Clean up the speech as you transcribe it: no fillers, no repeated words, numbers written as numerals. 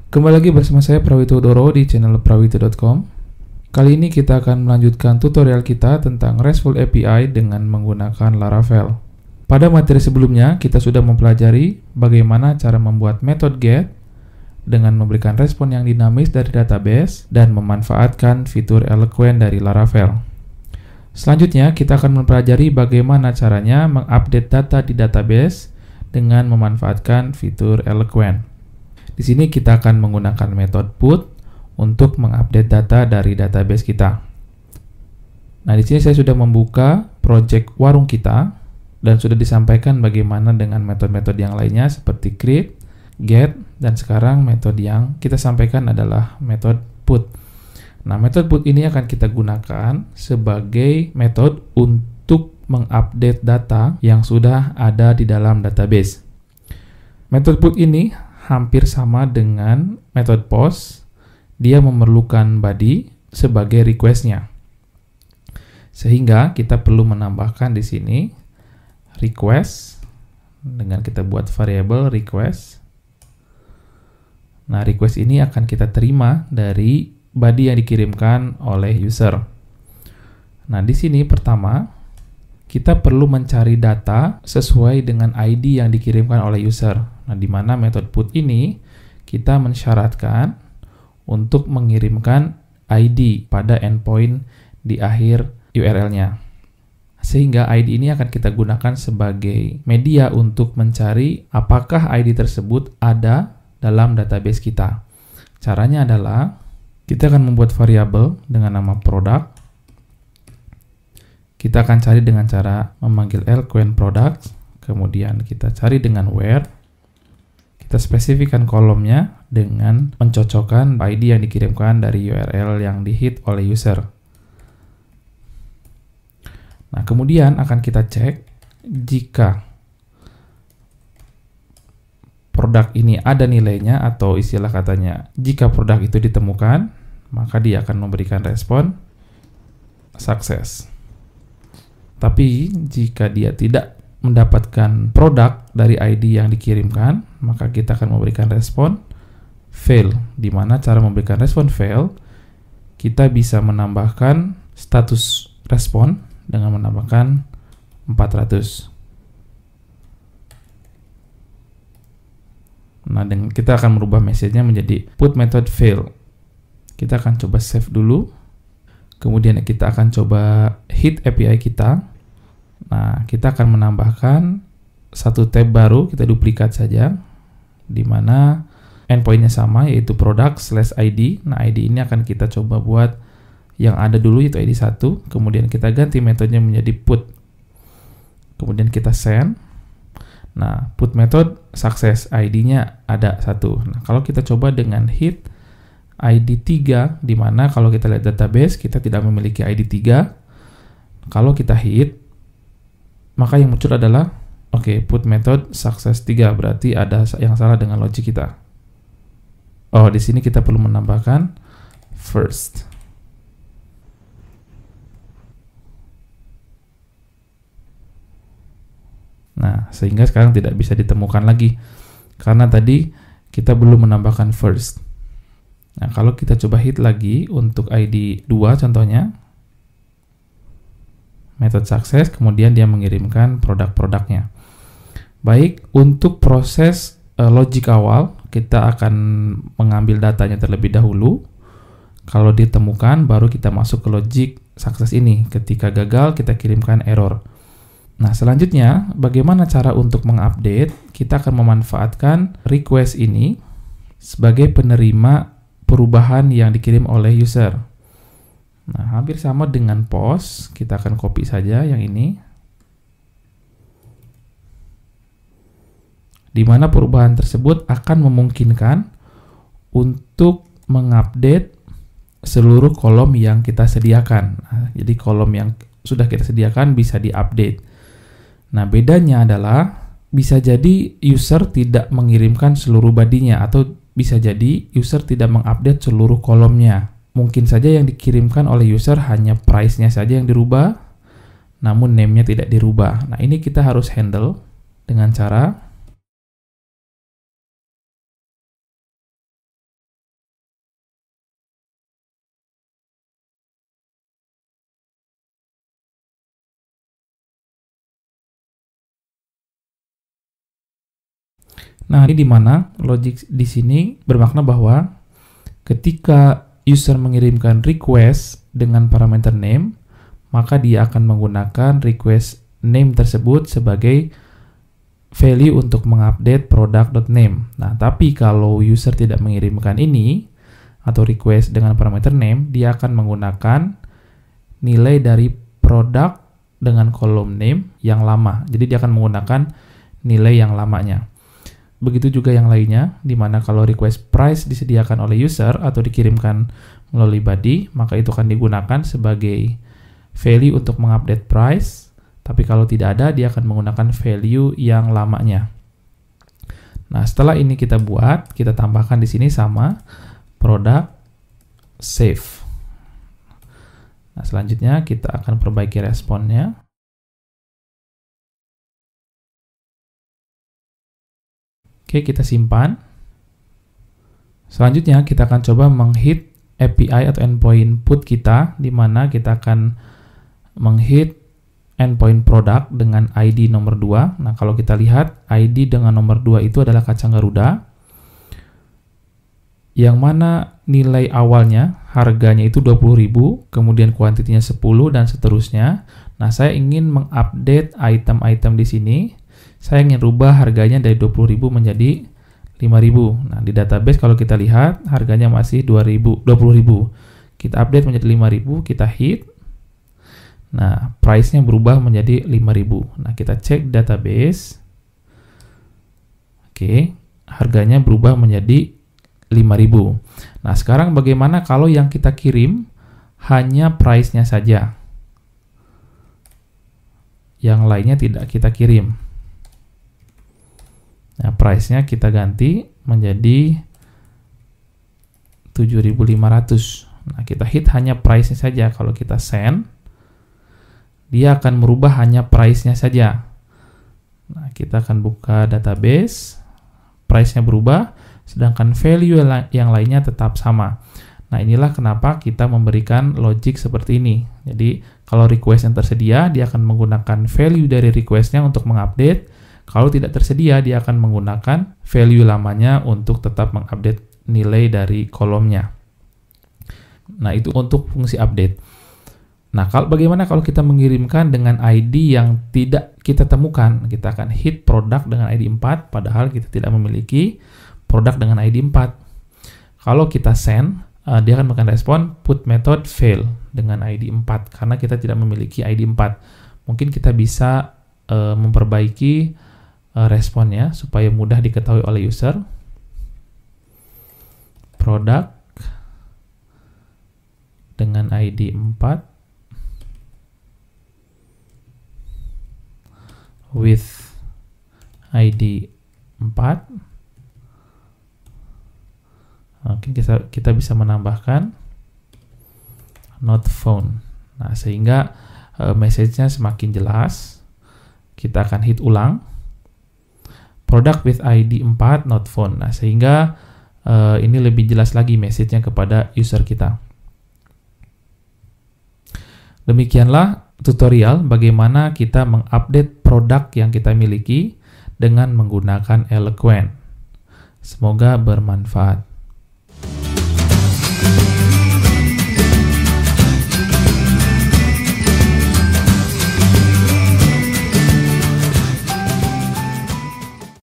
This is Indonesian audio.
Kembali lagi bersama saya Prawito Doro di channel prawito.com. Kali ini kita akan melanjutkan tutorial kita tentang RESTful API dengan menggunakan Laravel. Pada materi sebelumnya kita sudah mempelajari bagaimana cara membuat metode get dengan memberikan respon yang dinamis dari database dan memanfaatkan fitur Eloquent dari Laravel. Selanjutnya kita akan mempelajari bagaimana caranya mengupdate data di database dengan memanfaatkan fitur Eloquent. Di sini kita akan menggunakan metode put untuk mengupdate data dari database kita. Nah, di sini saya sudah membuka project warung kita dan sudah disampaikan bagaimana dengan metode-metode yang lainnya seperti create, get, dan sekarang metode yang kita sampaikan adalah metode put. Nah, metode put ini akan kita gunakan sebagai metode untuk mengupdate data yang sudah ada di dalam database. Metode put ini hampir sama dengan metode post. Dia memerlukan body sebagai request-nya. Sehingga kita perlu menambahkan di sini request dengan kita buat variable request. Nah, request ini akan kita terima dari body yang dikirimkan oleh user. Nah, di sini pertama kita perlu mencari data sesuai dengan ID yang dikirimkan oleh user. Nah, di mana metode put ini kita mensyaratkan untuk mengirimkan ID pada endpoint di akhir URL-nya. Sehingga ID ini akan kita gunakan sebagai media untuk mencari apakah ID tersebut ada dalam database kita. Caranya adalah kita akan membuat variabel dengan nama product. Kita akan cari dengan cara memanggil Eloquent products, kemudian kita cari dengan where, kita spesifikkan kolomnya dengan mencocokkan ID yang dikirimkan dari URL yang di-hit oleh user. Nah, kemudian akan kita cek jika produk ini ada nilainya, atau istilah katanya jika produk itu ditemukan, maka dia akan memberikan respon sukses. Tapi jika dia tidak mendapatkan produk dari ID yang dikirimkan, maka kita akan memberikan respon fail. Di mana cara memberikan respon fail, kita bisa menambahkan status respon dengan menambahkan 400. Nah, kita akan merubah message-nya menjadi put method fail. Kita akan coba save dulu. Kemudian kita akan coba hit API kita. Nah, kita akan menambahkan satu tab baru, kita duplikat saja, di mana endpoint-nya sama, yaitu product/ID. Nah, ID ini akan kita coba buat yang ada dulu, yaitu ID 1. Kemudian kita ganti metodenya menjadi put. Kemudian kita send. Nah, put method sukses, ID-nya ada 1. Nah, kalau kita coba dengan hit ID 3, di mana kalau kita lihat database, kita tidak memiliki ID 3. Kalau kita hit, maka yang muncul adalah put method success 3, berarti ada yang salah dengan logik kita. Oh, di sini kita perlu menambahkan first. Nah, sehingga sekarang tidak bisa ditemukan lagi karena tadi kita belum menambahkan first. Nah, kalau kita coba hit lagi untuk ID 2 contohnya, method sukses, kemudian dia mengirimkan produk-produknya. Baik, untuk proses logik awal, kita akan mengambil datanya terlebih dahulu. Kalau ditemukan, baru kita masuk ke logik sukses ini. Ketika gagal, kita kirimkan error. Nah, selanjutnya, bagaimana cara untuk mengupdate? Kita akan memanfaatkan request ini sebagai penerima perubahan yang dikirim oleh user. Nah, hampir sama dengan post, kita akan copy saja yang ini. Di mana perubahan tersebut akan memungkinkan untuk mengupdate seluruh kolom yang kita sediakan. Nah, jadi kolom yang sudah kita sediakan bisa diupdate. Nah, bedanya adalah bisa jadi user tidak mengirimkan seluruh bodinya, atau bisa jadi user tidak mengupdate seluruh kolomnya. Mungkin saja yang dikirimkan oleh user hanya price-nya saja yang dirubah, namun name-nya tidak dirubah. Nah, ini kita harus handle dengan cara Nah, ini di mana logic di sini bermakna bahwa ketika user mengirimkan request dengan parameter name, maka dia akan menggunakan request name tersebut sebagai value untuk mengupdate product.name. Nah, tapi kalau user tidak mengirimkan ini atau request dengan parameter name, dia akan menggunakan nilai dari product dengan kolom name yang lama. Jadi dia akan menggunakan nilai yang lamanya. Begitu juga yang lainnya, di mana kalau request price disediakan oleh user atau dikirimkan melalui body, maka itu akan digunakan sebagai value untuk mengupdate price. Tapi kalau tidak ada, dia akan menggunakan value yang lamanya. Nah, setelah ini kita buat, kita tambahkan di sini sama product save. Nah, selanjutnya kita akan perbaiki responnya. Oke, kita simpan. Selanjutnya kita akan coba menghit API atau endpoint put kita, di mana kita akan menghit endpoint product dengan ID nomor 2. Nah, kalau kita lihat ID dengan nomor 2 itu adalah kacang Garuda, yang mana nilai awalnya harganya itu 20.000, kemudian kuantitinya 10 dan seterusnya. Nah, saya ingin mengupdate item-item di sini. Saya ingin rubah harganya dari 20.000 menjadi 5.000. Nah, di database kalau kita lihat harganya masih 20.000. Kita update menjadi 5.000, kita hit. Nah, price-nya berubah menjadi 5.000. Nah, kita cek database. Oke, harganya berubah menjadi 5.000. Nah, sekarang bagaimana kalau yang kita kirim hanya price-nya saja? Yang lainnya tidak kita kirim. Nah, price-nya kita ganti menjadi 7.500. Nah, kita hit hanya price-nya saja. Kalau kita send, dia akan merubah hanya price-nya saja. Nah, kita akan buka database. Price-nya berubah, sedangkan value yang lainnya tetap sama. Nah, inilah kenapa kita memberikan logic seperti ini. Jadi, kalau request yang tersedia, dia akan menggunakan value dari request-nya untuk mengupdate. Kalau tidak tersedia, dia akan menggunakan value lamanya untuk tetap mengupdate nilai dari kolomnya. Nah, itu untuk fungsi update. Nah, bagaimana kalau kita mengirimkan dengan ID yang tidak kita temukan? Kita akan hit product dengan ID 4, padahal kita tidak memiliki produk dengan ID 4. Kalau kita send, dia akan memberikan respon put method fail dengan ID 4, karena kita tidak memiliki ID 4. Mungkin kita bisa memperbaiki responnya supaya mudah diketahui oleh user. Product dengan ID 4 with ID 4. Mungkin kita bisa menambahkan not found. Nah, sehingga message-nya semakin jelas. Kita akan hit ulang. Product with ID 4 not found. Nah, sehingga ini lebih jelas lagi message-nya kepada user kita. Demikianlah tutorial bagaimana kita mengupdate produk yang kita miliki dengan menggunakan Eloquent. Semoga bermanfaat.